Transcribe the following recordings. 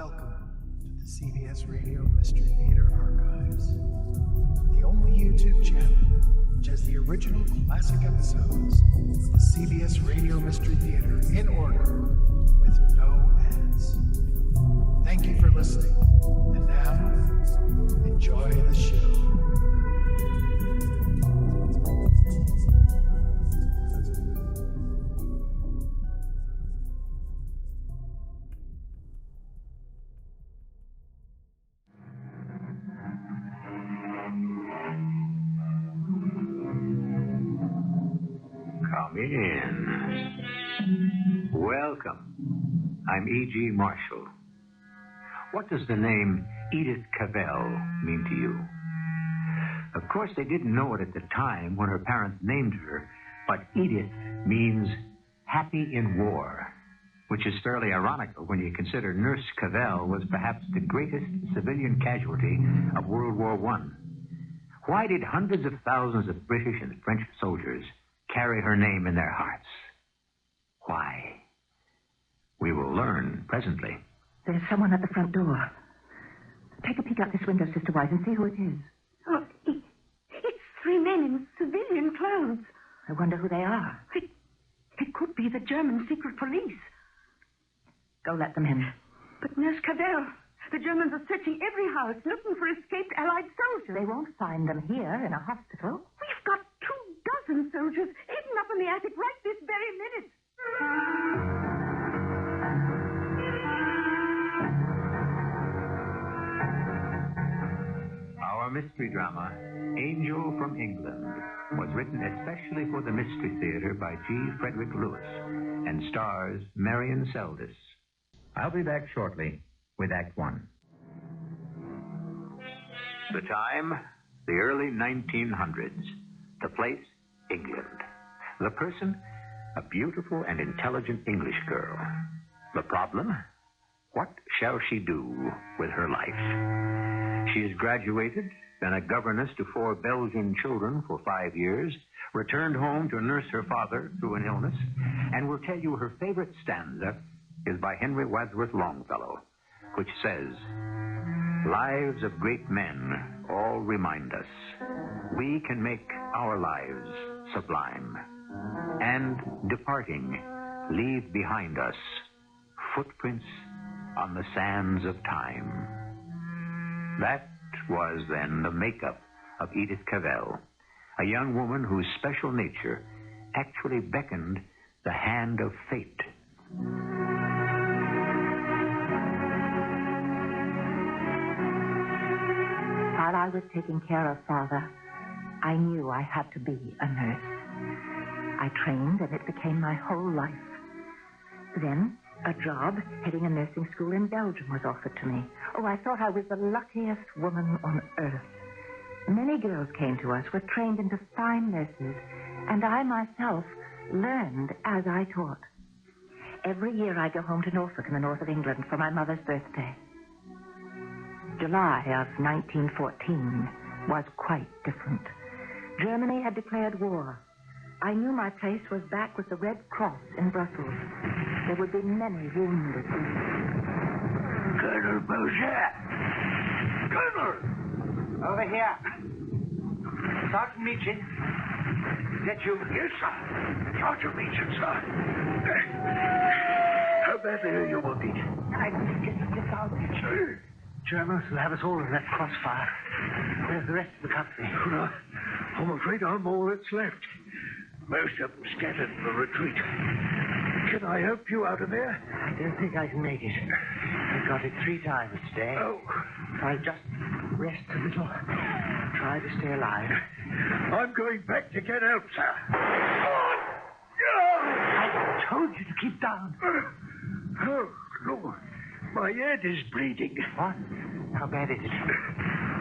Welcome to the CBS Radio Mystery Theater Archives, the only YouTube channel which has the original classic episodes of the CBS Radio Mystery Theater in order with no ads. Thank you for listening, and now, enjoy the show. Come in. Welcome. I'm E.G. Marshall. What does the name Edith Cavell mean to you? Of course, they didn't know it at the time when her parents named her, but Edith means happy in war, which is fairly ironical when you consider Nurse Cavell was perhaps the greatest civilian casualty of World War I. Why did hundreds of thousands of British and French soldiers carry her name in their hearts? Why? We will learn presently. There's someone at the front door. Take a peek out this window, Sister Wise, and see who it is. Oh, it's three men in civilian clothes. I wonder who they are. It could be the German secret police. Go let them in. But Nurse Cavell, the Germans are searching every house looking for escaped Allied soldiers. They won't find them here in a hospital. We've got 24 soldiers hidden up in the attic right this very minute. Our mystery drama, Angel from England, was written especially for the Mystery Theater by G. Frederick Lewis and stars Marian Seldes. I'll be back shortly with Act One. The time, the early 1900s. The place, England. The person, a beautiful and intelligent English girl. The problem, what shall she do with her life? She has graduated, been a governess to 4 Belgian children for 5 years, returned home to nurse her father through an illness, and will tell you her favorite stanza is by Henry Wadsworth Longfellow, which says, "Lives of great men all remind us we can make our lives sublime, and departing, leave behind us footprints on the sands of time." That was then the makeup of Edith Cavell, a young woman whose special nature actually beckoned the hand of fate. While I was taking care of Father, I knew I had to be a nurse. I trained, and it became my whole life. Then, a job heading a nursing school in Belgium was offered to me. Oh, I thought I was the luckiest woman on earth. Many girls came to us, were trained into fine nurses, and I myself learned as I taught. Every year I go home to Norfolk in the north of England for my mother's birthday. July of 1914 was quite different. Germany had declared war. I knew my place was back with the Red Cross in Brussels. There would be many wounded. Colonel Beauchamp! Colonel! Over here. Sergeant Meechin. Is that you? Yes, sir. Sergeant Meechin, sir. How badly are you wounded? I'm just out. Germans will have us all in that crossfire. Where's the rest of the company? Well, I'm afraid I'm all that's left. Most of them scattered for retreat. Can I help you out of there? I don't think I can make it. I've got it 3 times today. Oh. I'll just rest a little. Try to stay alive. I'm going back to get help, sir. I told you to keep down. Oh, Lord. My head is bleeding. What? How bad is it?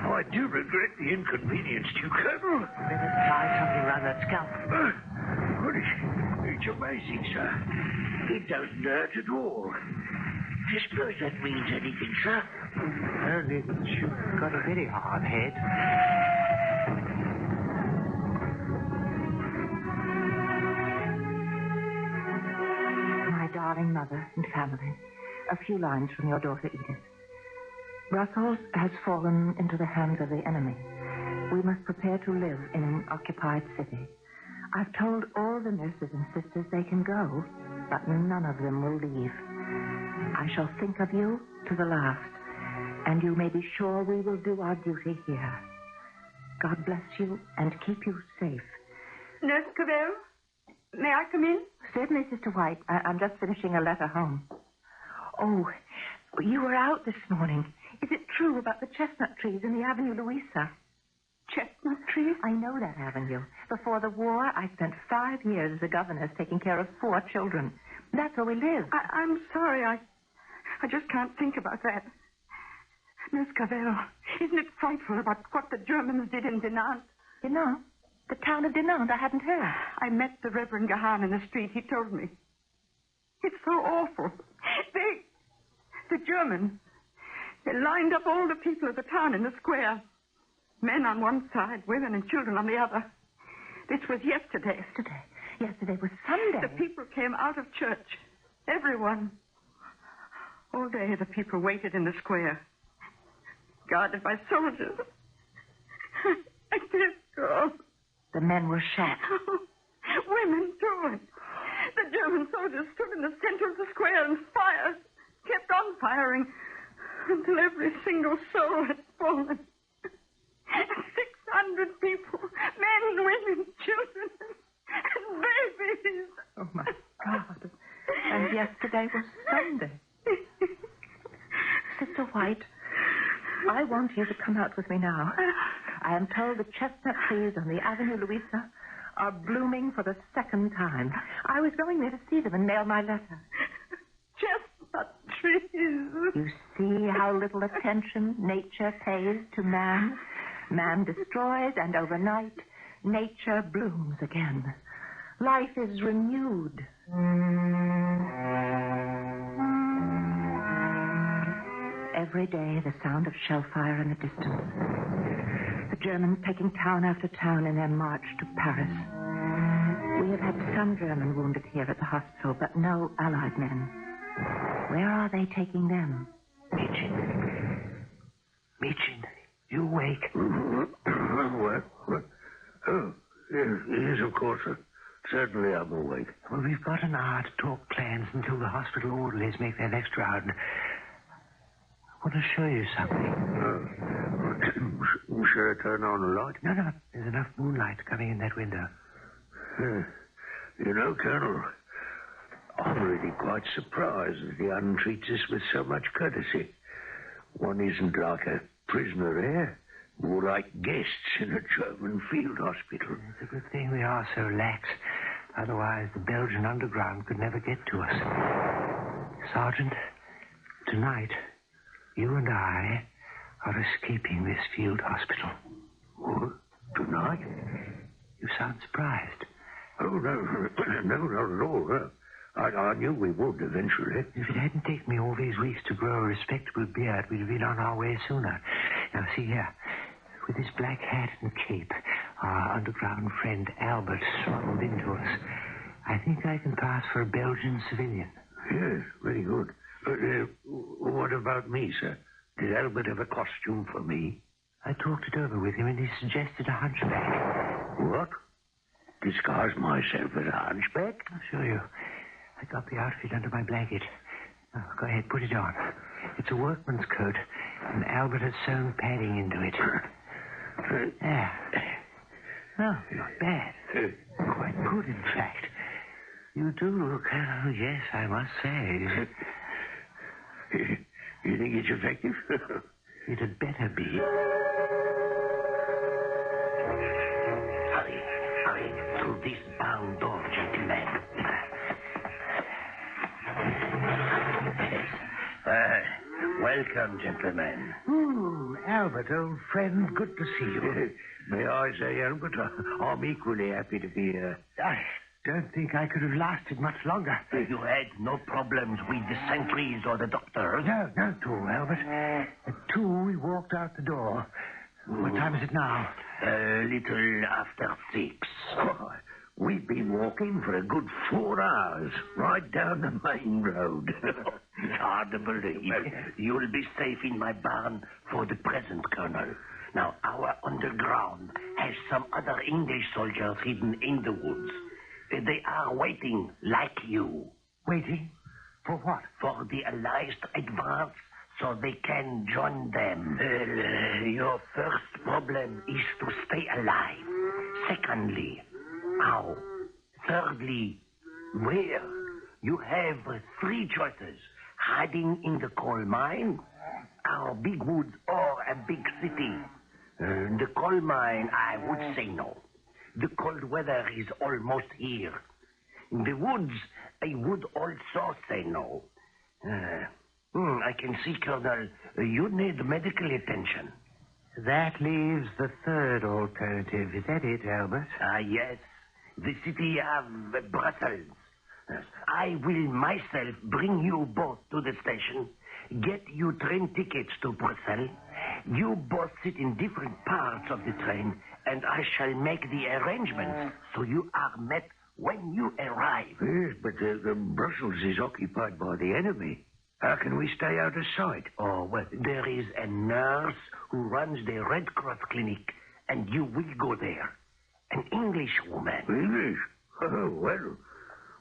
Oh, I do regret the inconvenience to you, Colonel. Better try something around that scalp. Well, it's amazing, sir. It doesn't hurt at all. Do you suppose that means anything, sir? Only that you've got a very hard head. My darling mother and family. A few lines from your daughter, Edith. Brussels has fallen into the hands of the enemy. We must prepare to live in an occupied city. I've told all the nurses and sisters they can go, but none of them will leave. I shall think of you to the last, and you may be sure we will do our duty here. God bless you and keep you safe. Nurse Cavell, may I come in? Certainly, Sister White. I'm just finishing a letter home. Oh, you were out this morning. Is it true about the chestnut trees in the Avenue Louisa? Chestnut trees? I know that avenue. Before the war, I spent 5 years as a governess taking care of 4 children. That's where we live. I'm sorry. I just can't think about that. Nurse Cavell, isn't it frightful about what the Germans did in Dinant? Dinant? The town of Dinant? I hadn't heard. I met the Reverend Gahan in the street. He told me. It's so awful. The Germans, they lined up all the people of the town in the square. Men on one side, women and children on the other. This was yesterday. Yesterday was Sunday. The people came out of church. Everyone. All day the people waited in the square, guarded by soldiers. I can't go. The men were shot. Women, too. The German soldiers stood in the center of the square and fired. Kept on firing until every single soul had fallen. 600 people, men, women, children, and babies. Oh, my God. And yesterday was Sunday. Sister White, I want you to come out with me now. I am told the chestnut trees on the Avenue Louisa are blooming for the 2nd time. I was going there to see them and mail my letter. Chestnut trees. You see how little attention nature pays to man? Man destroys, and overnight, nature blooms again. Life is renewed. Every day, the sound of shell fire in the distance. The Germans taking town after town in their march to Paris. We have had some German wounded here at the hospital, but no Allied men. Where are they taking them? Mädchen, you awake? What? Oh, yes, of course. Certainly I'm awake. Well, we've got an hour to talk plans until the hospital orderlies make their next round. I want to show you something. Shall I turn on the light? No. There's enough moonlight coming in that window. You know, Colonel, I'm really quite surprised that the Un treats us with so much courtesy. One isn't like a prisoner here, more like guests in a German field hospital. It's a good thing we are so lax. Otherwise, the Belgian underground could never get to us. Sergeant, tonight, you and I are escaping this field hospital. What? Tonight? You sound surprised. Oh, no, not at all. I knew we would eventually. If it hadn't taken me all these weeks to grow a respectable beard, we'd have been on our way sooner. Now, see here. With this black hat and cape, our underground friend Albert smuggled into us. I think I can pass for a Belgian civilian. Yes, very good. What about me, sir? Did Albert have a costume for me? I talked it over with him, and he suggested a hunchback. What? Disguise myself as a hunchback? I'll show you. I got the outfit under my blanket. Now, go ahead, put it on. It's a workman's coat, and Albert has sewn padding into it. There. No, not bad. Quite good, in fact. You do look, yes, I must say. You think it's effective? It had better be. Hurry, through this barn door, gentlemen. Welcome, gentlemen. Albert, old friend, good to see you. May I say, Albert, I'm equally happy to be here. I don't think I could have lasted much longer. You had no problems with the sentries or the doctors? No, not at all, Albert. At 2, we walked out the door. What time is it now? A little after 6. We've been walking for a good 4 hours, right down the main road. Hard to believe. Well, you'll be safe in my barn for the present, Colonel. Now, our underground has some other English soldiers hidden in the woods. They are waiting, like you. Waiting? For what? For the Allies to advance so they can join them. Your first problem is to stay alive. Secondly, how? Thirdly, where? You have three choices. Hiding in the coal mine, our big woods, or a big city. The coal mine, I would say no. The cold weather is almost here. In the woods, I would also say no. I can see, Colonel, you need medical attention. That leaves the third alternative. Is that it, Albert? Yes. The city of Brussels. I will myself bring you both to the station, get you train tickets to Brussels. You both sit in different parts of the train, and I shall make the arrangements so you are met when you arrive. Yes, but Brussels is occupied by the enemy. How can we stay out of sight? Oh, well, there is a nurse who runs the Red Cross clinic, and you will go there. An English woman. English? Oh, well,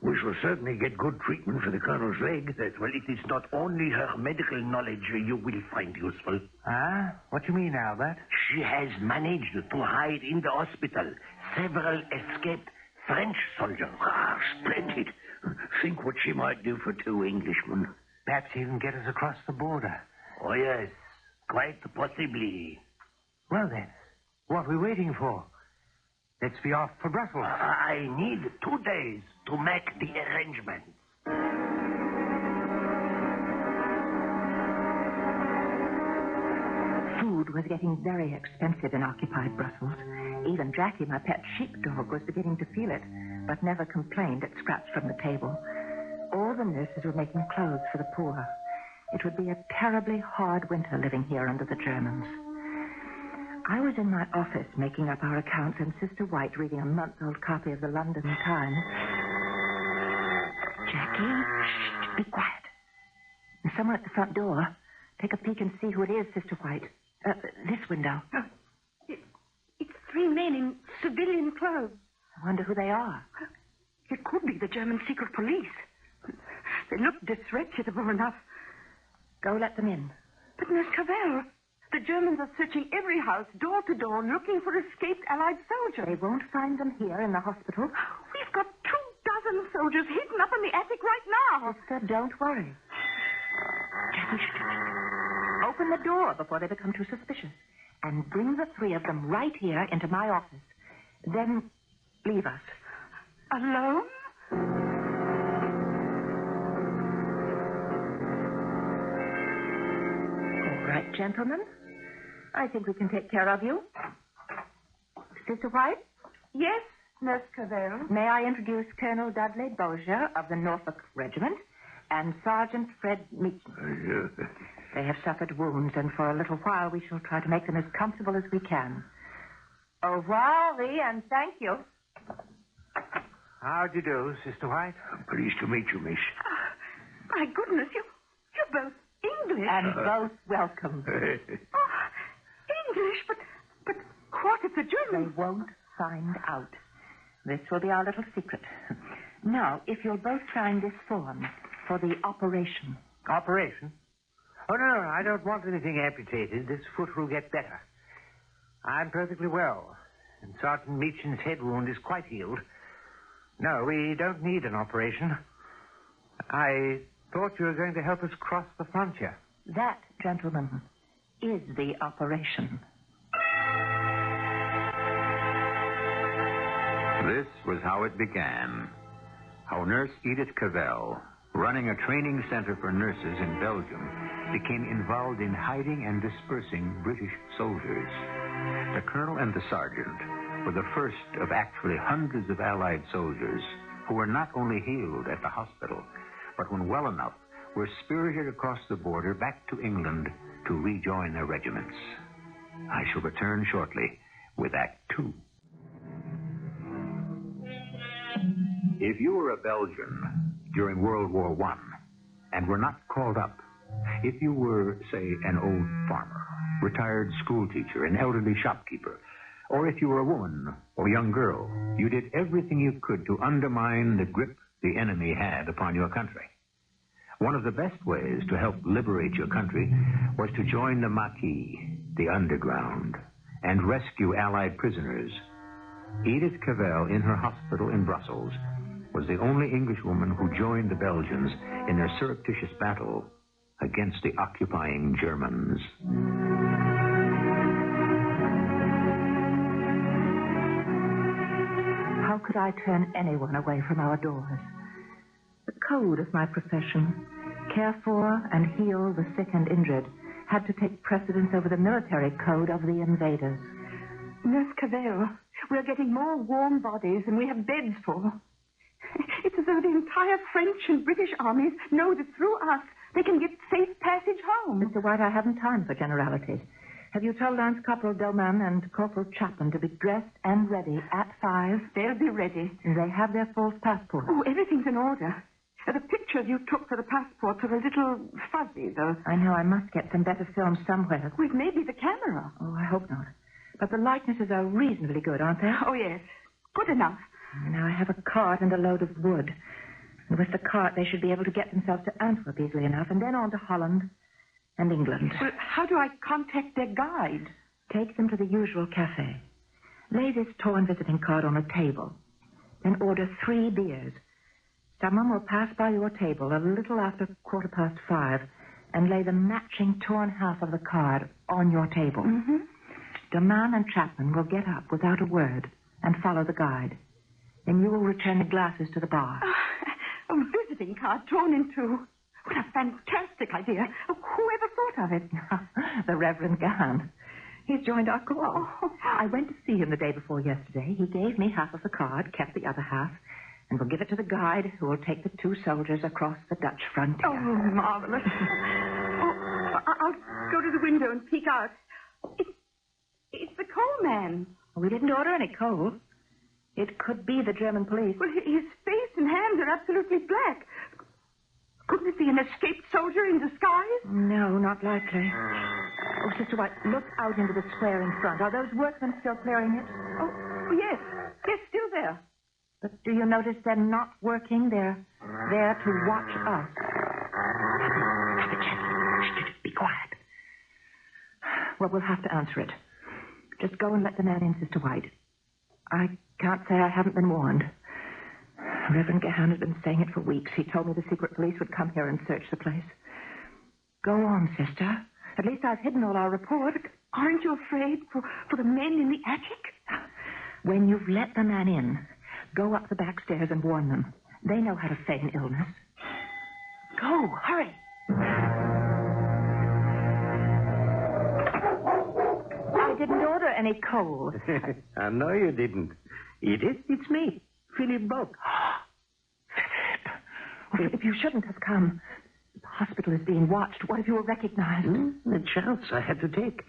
we shall certainly get good treatment for the Colonel's leg. Well, it is not only her medical knowledge you will find useful. Ah? What do you mean, Albert? She has managed to hide in the hospital several escaped French soldiers. Splendid. Think what she might do for two Englishmen. Perhaps even get us across the border. Oh, yes. Quite possibly. Well, then, what are we waiting for? Let's be off for Brussels. I need 2 days to make the arrangements. Food was getting very expensive in occupied Brussels. Even Jackie, my pet sheepdog, was beginning to feel it, but never complained at scraps from the table. All the nurses were making clothes for the poor. It would be a terribly hard winter living here under the Germans. I was in my office making up our accounts and Sister White reading a month-old copy of the London Times. Jackie, shh, be quiet. There's someone at the front door. Take a peek and see who it is, Sister White. This window. Oh, it's 3 men in civilian clothes. I wonder who they are. It could be the German secret police. They look disreputable enough. Go let them in. But, Miss Cavell, the Germans are searching every house, door to door, looking for escaped Allied soldiers. They won't find them here in the hospital. We've got 24 soldiers hidden up in the attic right now. Sister, don't worry. Jackie, shh. Open the door before they become too suspicious. And bring the 3 of them right here into my office. Then leave us. Alone? All right, gentlemen. I think we can take care of you. Sister White? Yes, Nurse Cavell. May I introduce Colonel Dudley Beaujeu of the Norfolk Regiment and Sergeant Fred Meacham. They have suffered wounds, and for a little while we shall try to make them as comfortable as we can. Au revoir, and thank you. How'd you do, Sister White? I'm pleased to meet you, miss. My goodness, you're both English. And both welcome. English, but what if the They Germans... won't find out. This will be our little secret. Now, if you'll both sign this form for the operation. Operation? Oh, no, I don't want anything amputated. This foot will get better. I'm perfectly well, and Sergeant Meacham's head wound is quite healed. No, we don't need an operation. I thought you were going to help us cross the frontier. That, gentlemen, is the operation. This was how it began. How Nurse Edith Cavell, running a training center for nurses in Belgium, became involved in hiding and dispersing British soldiers. The colonel and the sergeant were the first of actually hundreds of Allied soldiers who were not only healed at the hospital, but when well enough, were spirited across the border back to England to rejoin their regiments. I shall return shortly with Act 2. If you were a Belgian during World War I, and were not called up. If you were, say, an old farmer, retired schoolteacher, an elderly shopkeeper, or if you were a woman or young girl, you did everything you could to undermine the grip the enemy had upon your country. One of the best ways to help liberate your country was to join the Maquis, the underground, and rescue Allied prisoners. Edith Cavell, in her hospital in Brussels, was the only Englishwoman who joined the Belgians in their surreptitious battle against the occupying Germans. How could I turn anyone away from our doors? The code of my profession, care for and heal the sick and injured, had to take precedence over the military code of the invaders. Nurse Cavell, we're getting more warm bodies than we have beds for. It's as though the entire French and British armies know that through us they can get safe passage home. Mr. White, I haven't time for generalities. Have you told Lance Corporal Doman and Corporal Chapman to be dressed and ready at 5? They'll be ready. And they have their false passports. Oh, everything's in order. The pictures you took for the passports are a little fuzzy, though. I know. I must get some better film somewhere. Well, it may be the camera. Oh, I hope not. But the likenesses are reasonably good, aren't they? Oh, yes. Good enough. Now I have a cart and a load of wood. And with the cart, they should be able to get themselves to Antwerp easily enough, and then on to Holland and England. Well, how do I contact their guide? Take them to the usual cafe. Lay this torn visiting card on a table. Then order 3 beers. Someone will pass by your table a little after 5:15 and lay the matching torn half of the card on your table. Mm-hmm. Doman and Chapman will get up without a word and follow the guide. Then you will return the glasses to the bar. A visiting card torn in two. What a fantastic idea. Whoever thought of it? The Reverend Gahan. He's joined our corps. I went to see him the day before yesterday. He gave me half of the card, kept the other half, and will give it to the guide who will take the 2 soldiers across the Dutch frontier. Oh, marvelous. I'll go to the window and peek out. It's the coal man. We didn't order any coal. It could be the German police. Well, his face and hands are absolutely black. Couldn't it be an escaped soldier in disguise? No, not likely. Oh, Sister White, look out into the square in front. Are those workmen still clearing it? Oh, yes. Yes, still there. But do you notice they're not working? They're there to watch us. Be quiet. Well, we'll have to answer it. Just go and let the man in, Sister White. I can't say I haven't been warned. Reverend Gahan has been saying it for weeks. He told me the secret police would come here and search the place. Go on, sister. At least I've hidden all our report. Aren't you afraid for the men in the attic? When you've let the man in, go up the back stairs and warn them. They know how to feign illness. Go, hurry. I didn't order any coal. I know you didn't. Edith, it's me, Philip Bock. Philip, if you shouldn't have come. The hospital is being watched. What if you were recognized? The chance I had to take.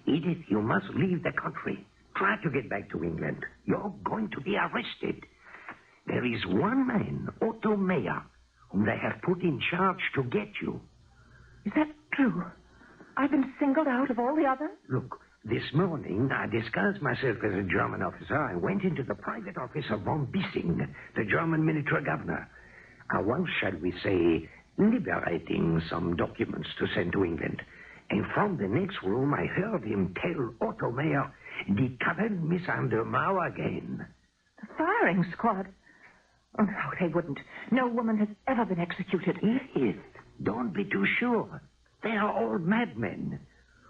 Edith, you must leave the country. Try to get back to England. You're going to be arrested. There is one man, Otto Meyer, whom they have put in charge to get you. Is that true? I've been singled out of all the others? Look, this morning I disguised myself as a German officer. I went into the private office of von Bissing, the German military governor. I was, shall we say, liberating some documents to send to England. And from the next room I heard him tell Otto Meyer, "Die Cavell miss under Mauer again." The firing squad? Oh, no, they wouldn't. No woman has ever been executed. Edith, don't be too sure. They are all madmen.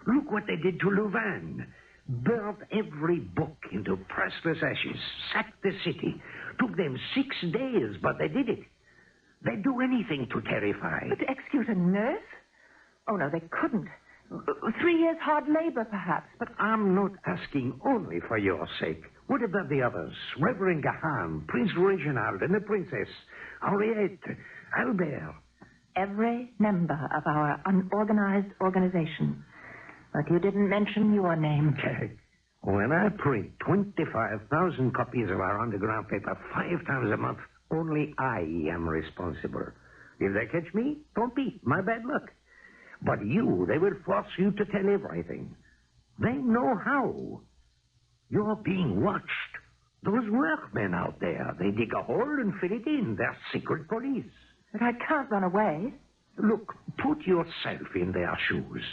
Look what they did to Louvain. Burned every book into priceless ashes. Sacked the city. Took them 6 days, but they did it. They'd do anything to terrify. But to execute a nurse? Oh, no, they couldn't. 3 years hard labor, perhaps, but... I'm not asking only for your sake. What about the others? Reverend Gahan, Prince Reginald, and the Princess, Henriette, Albert. Every member of our unorganized organization. But you didn't mention your name. When I print 25,000 copies of our underground paper 5 times a month, only I am responsible. If they catch me, don't be. My bad luck. But you, they will force you to tell everything. They know how. You're being watched. Those workmen out there, they dig a hole and fill it in. They're secret police. But I can't run away. Look, put yourself in their shoes.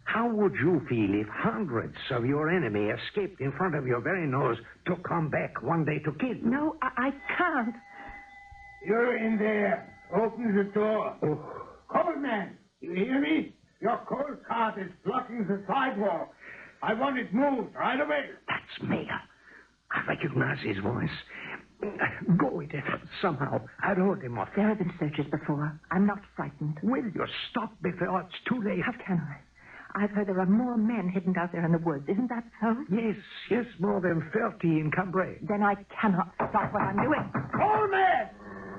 How would you feel if hundreds of your enemy escaped in front of your very nose to come back one day to kill you? No, I can't. You're in there. Open the door. Oh. Cobbleman, you hear me? Your coal cart is blocking the sidewalk. I want it moved right away. That's Mayor. I recognize his voice. Go with it somehow. I'll hold him off. There have been searches before. I'm not frightened. Will you stop before it's too late? How can I? I've heard there are more men hidden out there in the woods. Isn't that so? Yes, more than 30 in Cambrai. Then I cannot stop what I'm doing. Coalman!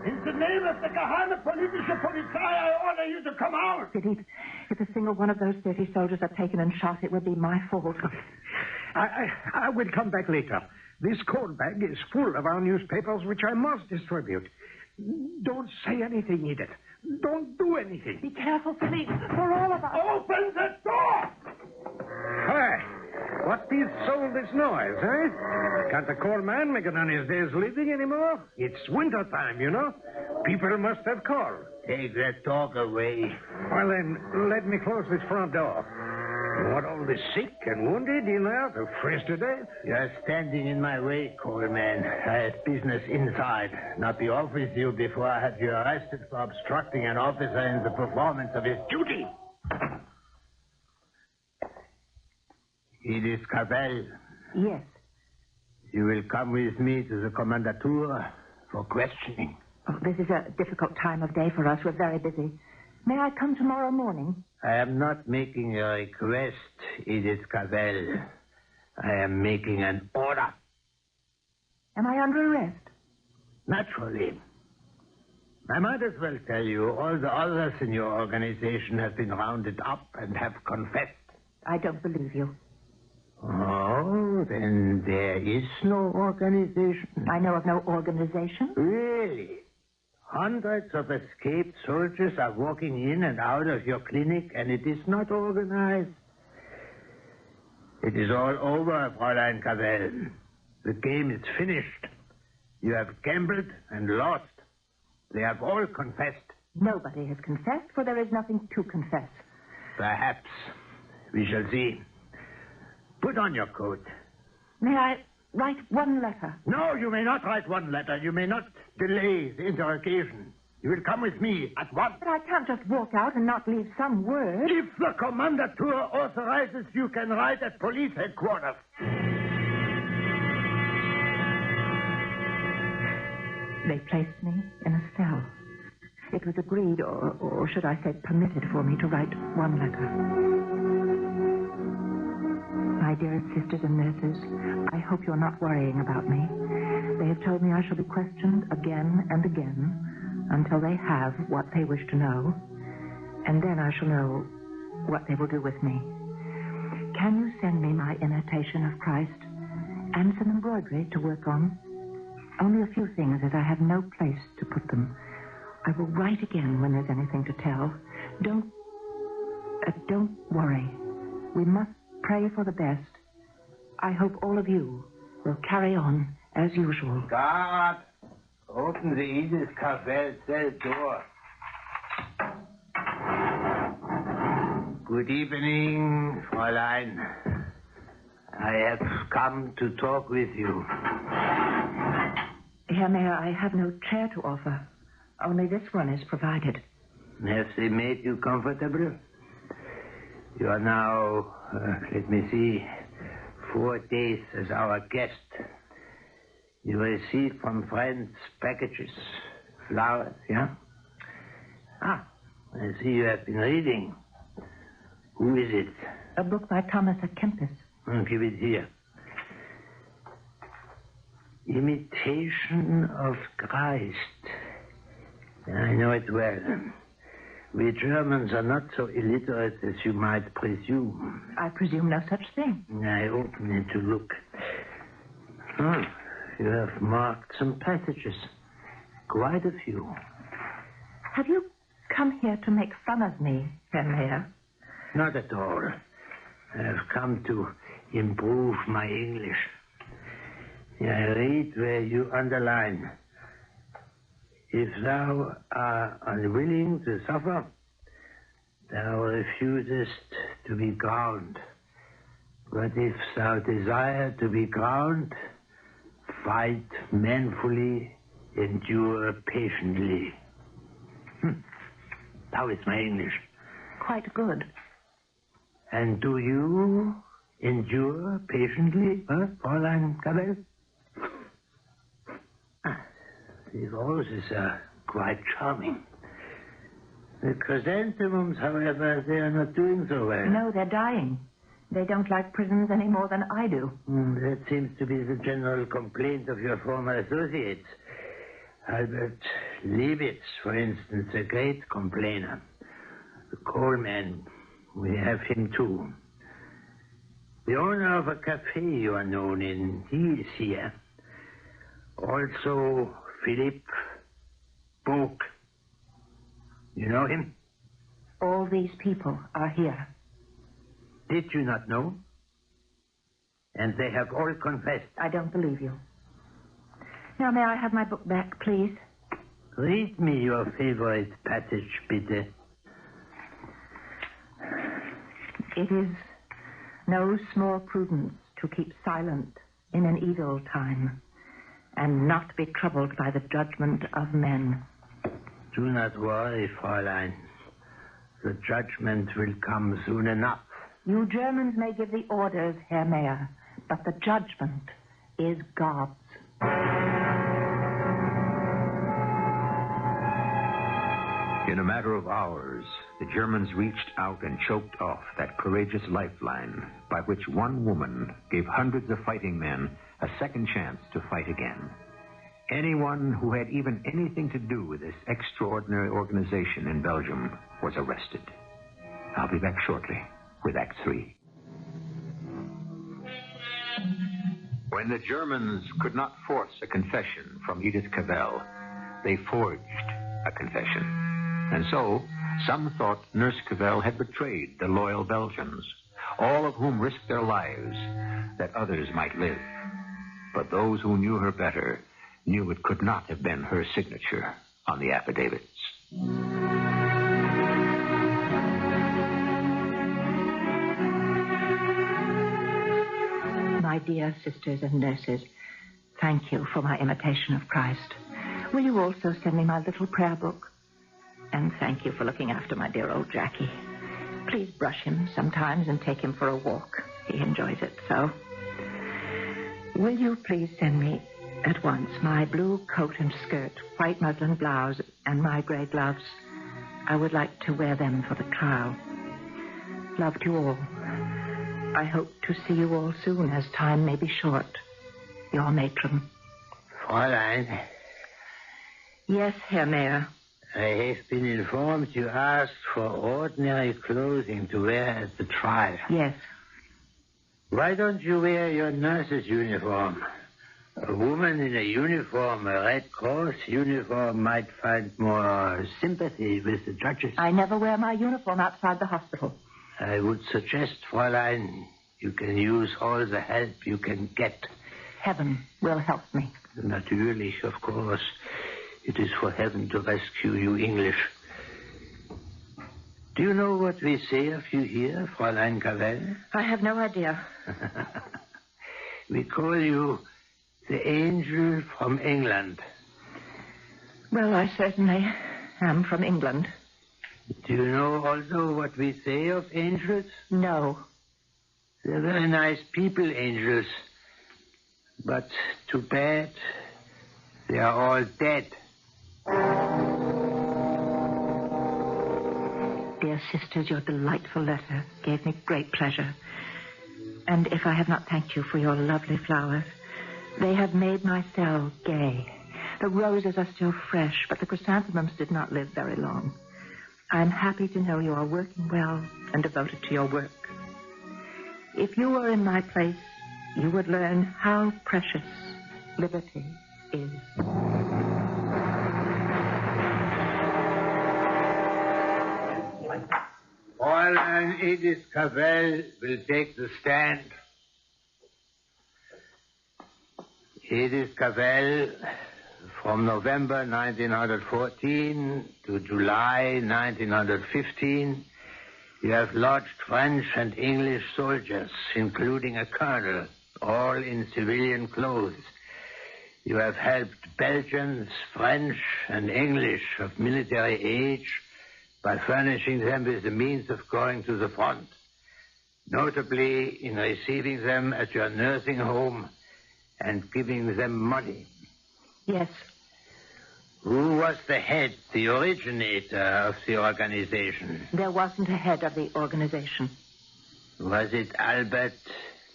In the name of the Geheime Politische Polizei, I order you to come out. If a single one of those 30 soldiers are taken and shot, it would be my fault. I will come back later. This coal bag is full of our newspapers, which I must distribute. Don't say anything, Edith. Don't do anything. Be careful, please, for all of us. Open the door! Hi. What is all this noise, eh? Can't the coal man make an honest day's living anymore? It's winter time, you know. People must have coal. Take that talk away. Well, then, let me close this front door. What, all the sick and wounded in there to freeze to death? You're standing in my way, Coleman. I have business inside. Not be off with you before I have you arrested for obstructing an officer in the performance of his duty. It is Cavell. Yes. You will come with me to the commandature for questioning. Oh, this is a difficult time of day for us. We're very busy. May I come tomorrow morning? I am not making a request, Edith Cavell. I am making an order. Am I under arrest? Naturally. I might as well tell you, all the others in your organization have been rounded up and have confessed. I don't believe you. Oh, then there is no organization. I know of no organization. Really? Hundreds of escaped soldiers are walking in and out of your clinic, and it is not organized. It is all over, Fräulein Cavell. The game is finished. You have gambled and lost. They have all confessed. Nobody has confessed, for there is nothing to confess. Perhaps. We shall see. Put on your coat. May I write one letter? No, you may not write one letter. You may not delay the interrogation. You will come with me at once. But I can't just walk out and not leave some word. If the commandature authorizes, you can write at police headquarters. They placed me in a cell. It was agreed, or should I say permitted, for me to write one letter. My dearest sisters and nurses, I hope you're not worrying about me. They have told me I shall be questioned again and again until they have what they wish to know, and then I shall know what they will do with me. Can you send me my imitation of Christ and some embroidery to work on? Only a few things, as I have no place to put them. I will write again when there's anything to tell. Don't worry. We must pray for the best. I hope all of you will carry on as usual. Guard, open the Edith Cavell cell door. Good evening, Fräulein. I have come to talk with you. Herr Mayor, I have no chair to offer. Only this one is provided. Have they made you comfortable? You are now, let me see, 4 days as our guest. You receive from friends packages, flowers, yeah? Ah, I see you have been reading. Who is it? A book by Thomas à Kempis. Give it here. Imitation of Christ. I know it well. We Germans are not so illiterate as you might presume. I presume no such thing. I open it to look. Oh, you have marked some passages. Quite a few. Have you come here to make fun of me, Herr Mayor? Not at all. I have come to improve my English. I read where you underline. If thou art unwilling to suffer, thou refusest to be crowned. But if thou desire to be crowned, fight manfully, endure patiently. How is my English? Quite good. And do you endure patiently, Fräulein Cavell? These roses are quite charming. The chrysanthemums, however, they are not doing so well. No, they're dying. They don't like prisons any more than I do. That seems to be the general complaint of your former associates. Albert Liebitz, for instance, a great complainer. The coal man, we have him too. The owner of a cafe you are known in, he is here. Also, Philip Boak. You know him? All these people are here. Did you not know? And they have all confessed. I don't believe you. Now, may I have my book back, please? Read me your favorite passage, bitte. It is no small prudence to keep silent in an evil time, and not be troubled by the judgment of men. Do not worry, Fräulein. The judgment will come soon enough. You Germans may give the orders, Herr Mayor, but the judgment is God's. In a matter of hours, the Germans reached out and choked off that courageous lifeline by which one woman gave hundreds of fighting men a second chance to fight again. Anyone who had even anything to do with this extraordinary organization in Belgium was arrested. I'll be back shortly with Act 3. When the Germans could not force a confession from Edith Cavell, they forged a confession. And so, some thought Nurse Cavell had betrayed the loyal Belgians, all of whom risked their lives that others might live. But those who knew her better knew it could not have been her signature on the affidavits. My dear sisters and nurses, thank you for my imitation of Christ. Will you also send me my little prayer book? And thank you for looking after my dear old Jackie. Please brush him sometimes and take him for a walk. He enjoys it so. Will you please send me at once my blue coat and skirt, white muslin blouse, and my gray gloves? I would like to wear them for the trial. Love to all. I hope to see you all soon, as time may be short. Your matron. Fräulein. Yes, Herr Mayor. I have been informed you asked for ordinary clothing to wear at the trial. Yes. Why don't you wear your nurse's uniform? A woman in a uniform, a Red Cross uniform, might find more sympathy with the judges. I never wear my uniform outside the hospital. I would suggest, Fräulein, you can use all the help you can get. Heaven will help me. Natürlich, of course. It is for heaven to rescue you English. Do you know what we say of you here, Fräulein Cavell? I have no idea. We call you the angel from England. Well, I certainly am from England. Do you know also what we say of angels? No. They're very nice people, angels. But too bad they are all dead. Dear sisters, your delightful letter gave me great pleasure. And if I have not thanked you for your lovely flowers, they have made my cell gay. The roses are still fresh, but the chrysanthemums did not live very long. I am happy to know you are working well and devoted to your work. If you were in my place, you would learn how precious liberty is. Fräulein Edith Cavell will take the stand. Edith Cavell, from November 1914 to July 1915, you have lodged French and English soldiers, including a colonel, all in civilian clothes. You have helped Belgians, French, and English of military age by furnishing them with the means of going to the front, notably in receiving them at your nursing home and giving them money. Yes. Who was the head, the originator of the organization? There wasn't a head of the organization. Was it Albert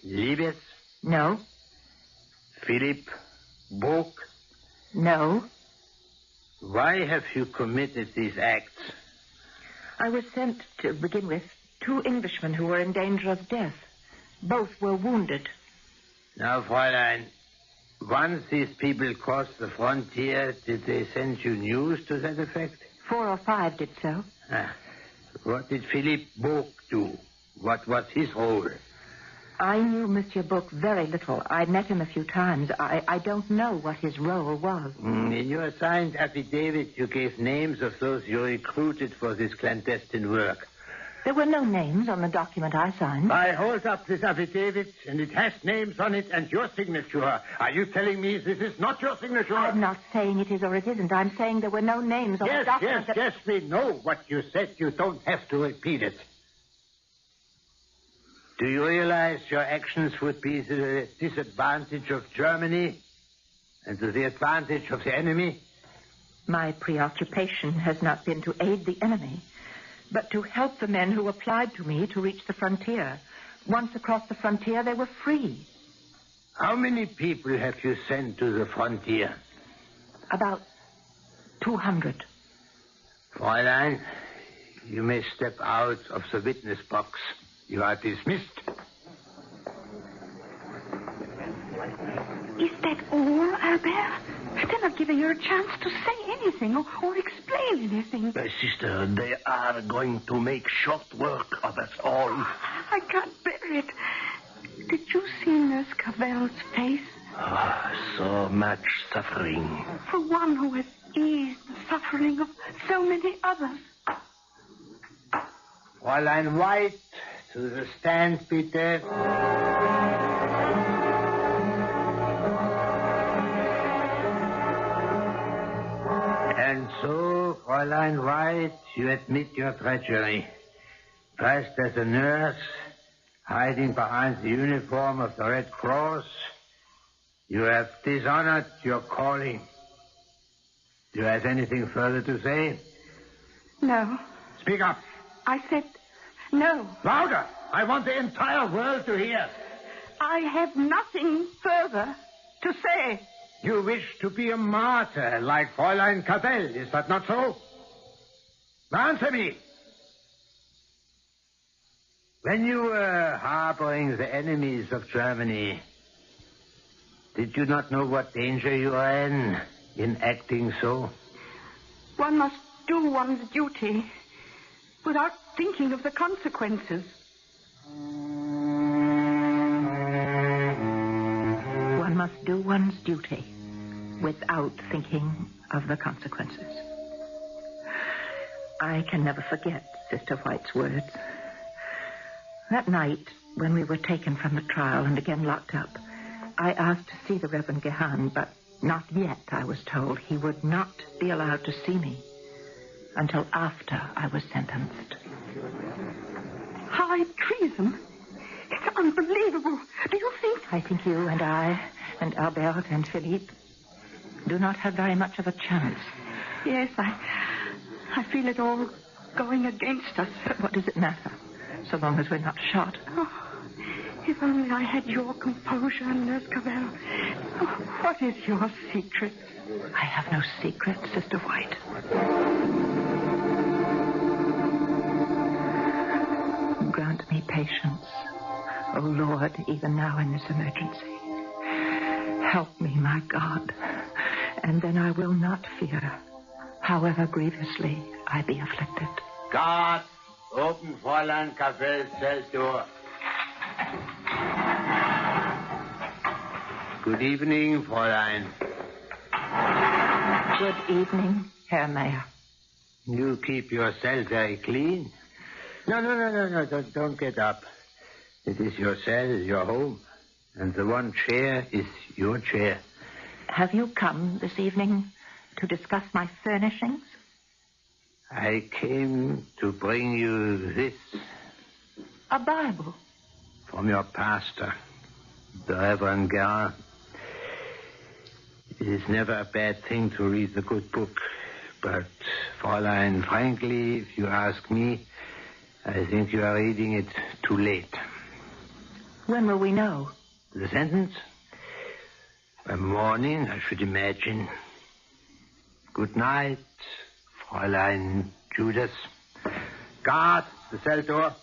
Liebes? No. Philip Book? No. Why have you committed these acts? I was sent, to begin with, 2 Englishmen who were in danger of death. Both were wounded. Now, Fräulein, once these people crossed the frontier, did they send you news to that effect? 4 or 5 did so. What did Philippe Book do? What was his role? I knew Monsieur Book very little. I met him a few times. I don't know what his role was. In your signed affidavit, you gave names of those you recruited for this clandestine work. There were no names on the document I signed. I hold up this affidavit, and it has names on it and your signature. Are you telling me this is not your signature? I'm not saying it is or it isn't. I'm saying there were no names on the document. Yes, we know what you said. You don't have to repeat it. Do you realize your actions would be to the disadvantage of Germany and to the advantage of the enemy? My preoccupation has not been to aid the enemy, but to help the men who applied to me to reach the frontier. Once across the frontier, they were free. How many people have you sent to the frontier? About 200. Fräulein, you may step out of the witness box. You are dismissed. Is that all, Albert? Still not giving her a chance to say anything or explain anything. Sister, they are going to make short work of us all. I can't bear it. Did you see Nurse Cavell's face? So much suffering. For one who has eased the suffering of so many others. Fräulein White, to the stand, bitte. And so, Fräulein White, you admit your treachery. Dressed as a nurse, hiding behind the uniform of the Red Cross, you have dishonored your calling. Do you have anything further to say? No. Speak up. I said no. Louder. I want the entire world to hear. I have nothing further to say. You wish to be a martyr like Fräulein Cavell, is that not so? Answer me. When you were harboring the enemies of Germany, did you not know what danger you are in acting so? One must do one's duty without thinking of the consequences. One must do one's duty without thinking of the consequences. I can never forget Sister White's words. That night, when we were taken from the trial and again locked up, I asked to see the Reverend Gehan, but not yet, I was told. He would not be allowed to see me until after I was sentenced. High treason? It's unbelievable. Do you think... I think you and I and Albert and Philippe do not have very much of a chance. Yes, I feel it all going against us. But what does it matter, so long as we're not shot? Oh, if only I had your composure, Nurse Cavell. Oh, what is your secret? I have no secret, Sister White. Grant me patience, O Lord, even now in this emergency. Help me, my God, and then I will not fear, however grievously I be afflicted. God Open Fräulein Cavell's cell door. Good evening, Fräulein. Good evening, Herr Mayor. You keep your cell very clean. No. Don't get up. It is your cell, your home. And the one chair is your chair. Have you come this evening to discuss my furnishings? I came to bring you this. A Bible. From your pastor, the Reverend Guerin. It is never a bad thing to read the good book. But, Fräulein, frankly, if you ask me, I think you are reading it too late. When will we know? The sentence? By morning, I should imagine. Good night, Fräulein Judas. Guard, the cell door.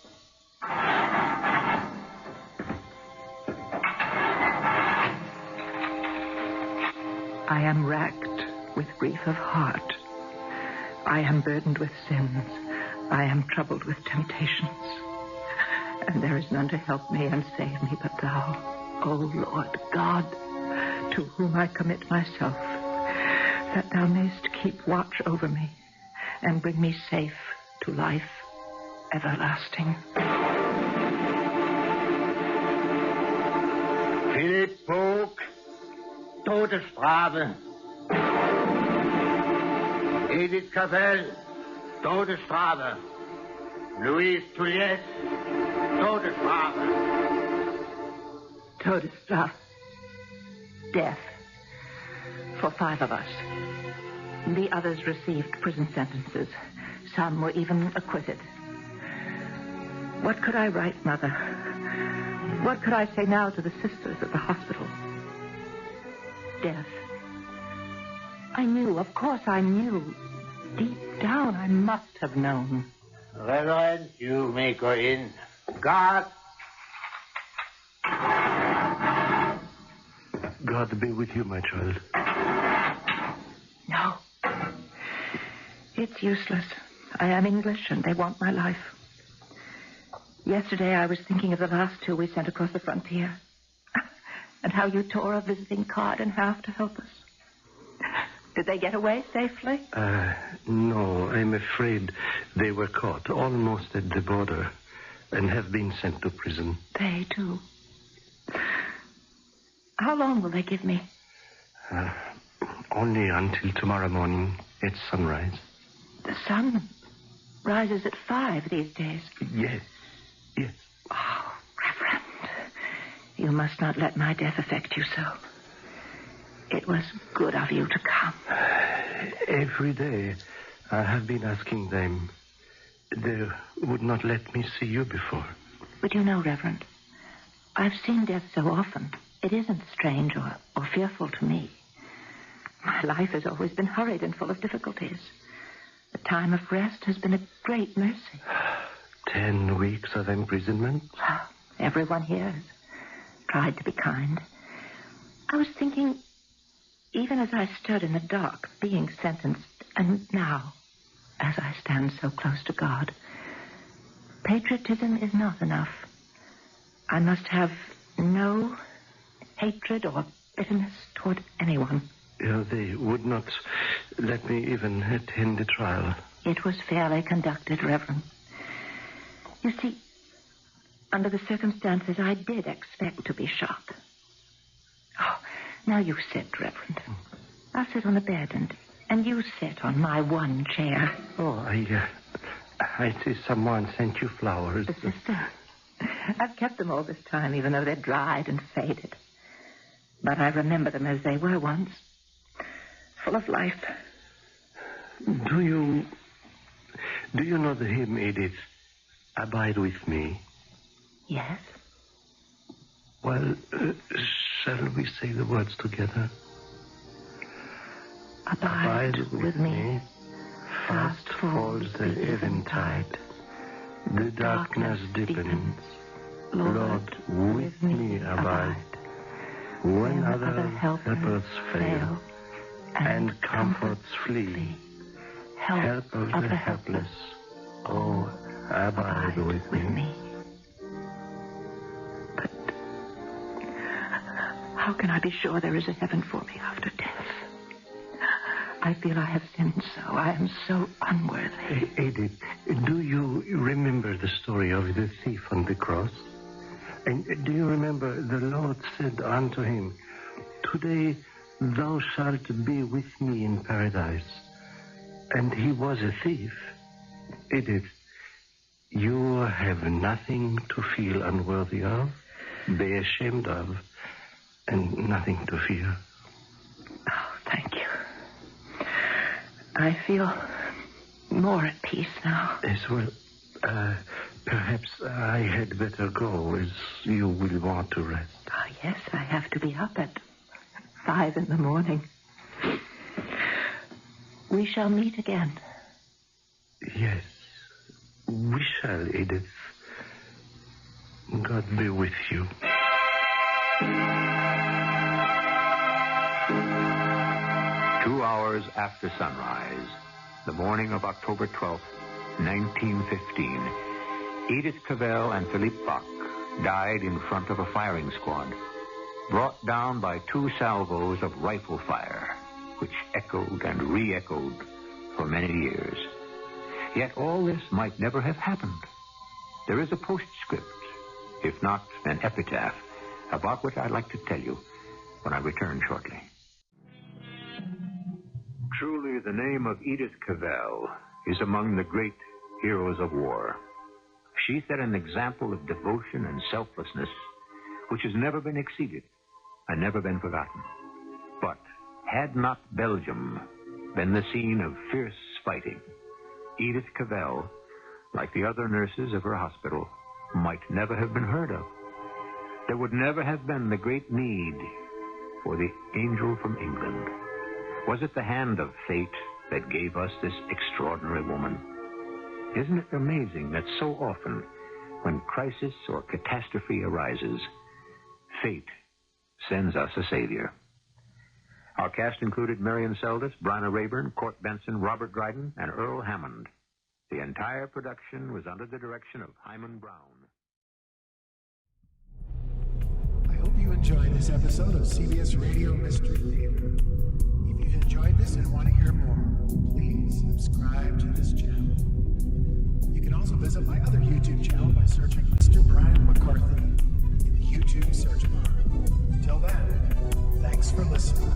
I am racked with grief of heart. I am burdened with sins. I am troubled with temptations. And there is none to help me and save me but thou, O Lord God, to whom I commit myself, that thou mayst keep watch over me and bring me safe to life everlasting. Philipp Bog, Todesstrafe. Edith Cavell, Todesstrafe. Louise Touliet, Todesstrafe. Todesstrafe. Death. For 5 of us. The others received prison sentences. Some were even acquitted. What could I write, Mother? What could I say now to the sisters at the hospital? Death. I knew, of course I knew. Deep down, I must have known. Reverend, you may go in. Guard. God be with you, my child. No. It's useless. I am English, and they want my life. Yesterday, I was thinking of the last 2 we sent across the frontier. And how you tore a visiting card in half to help us. Did they get away safely? No, I'm afraid they were caught almost at the border and have been sent to prison. They, too. How long will they give me? Only until tomorrow morning at sunrise. The sun rises at 5 these days. Yes. Oh, Reverend, you must not let my death affect you so. It was good of you to come. Every day I have been asking them. They would not let me see you before. But you know, Reverend, I've seen death so often. It isn't strange or fearful to me. My life has always been hurried and full of difficulties. The time of rest has been a great mercy. 10 weeks of imprisonment? Everyone here has tried to be kind. I was thinking, even as I stood in the dock, being sentenced, and now, as I stand so close to God, patriotism is not enough. I must have no hatred or bitterness toward anyone. They would not let me even attend the trial. It was fairly conducted, Reverend. You see, under the circumstances, I did expect to be shot. Oh, now you sit, Reverend. I'll sit on the bed, and you sit on my one chair. Oh, I see someone sent you flowers. The sister. I've kept them all this time, even though they're dried and faded. But I remember them as they were once. Full of life. Do you know the hymn, Edith? Abide with me. Yes. Well, shall we say the words together? Abide with me. Fast falls the eventide. The darkness deepens. Lord, with me abide. When other helpers fail, and comforts flee, help of the helpless, oh, Abide with me. But how can I be sure there is a heaven for me after death? I feel I have sinned so. I am so unworthy. Edith, do you remember the story of the thief on the cross? And do you remember the Lord said unto him, "Today thou shalt be with me in paradise." And he was a thief. Edith, you have nothing to feel unworthy of, be ashamed of, and nothing to fear. Oh, thank you. I feel more at peace now. As well, perhaps I had better go, as you will want to rest. Oh, yes, I have to be up at 5 in the morning. We shall meet again. Yes, we shall, Edith. God be with you. 2 hours after sunrise, the morning of October 12th, 1915, Edith Cavell and Philippe Bach died in front of a firing squad, brought down by 2 salvos of rifle fire, which echoed and re-echoed for many years. Yet all this might never have happened. There is a postscript, if not an epitaph, about which I'd like to tell you when I return shortly. Truly, the name of Edith Cavell is among the great heroes of war. She set an example of devotion and selflessness which has never been exceeded and never been forgotten. But had not Belgium been the scene of fierce fighting, Edith Cavell, like the other nurses of her hospital, might never have been heard of. There would never have been the great need for the angel from England. Was it the hand of fate that gave us this extraordinary woman? Isn't it amazing that so often, when crisis or catastrophe arises, fate sends us a savior? Our cast included Marian, Seldes, Bryna, Raeburn, Court Benson, Robert Dryden, and Earl Hammond. The entire production was under the direction of Hammond Brown. I hope you enjoyed this episode of CBS Radio Mystery Theater. If you've enjoyed this and want to hear more, please subscribe to this channel. You can also visit my other YouTube channel by searching Mr. Brian McCarthy in the YouTube search bar. Till then, thanks for listening.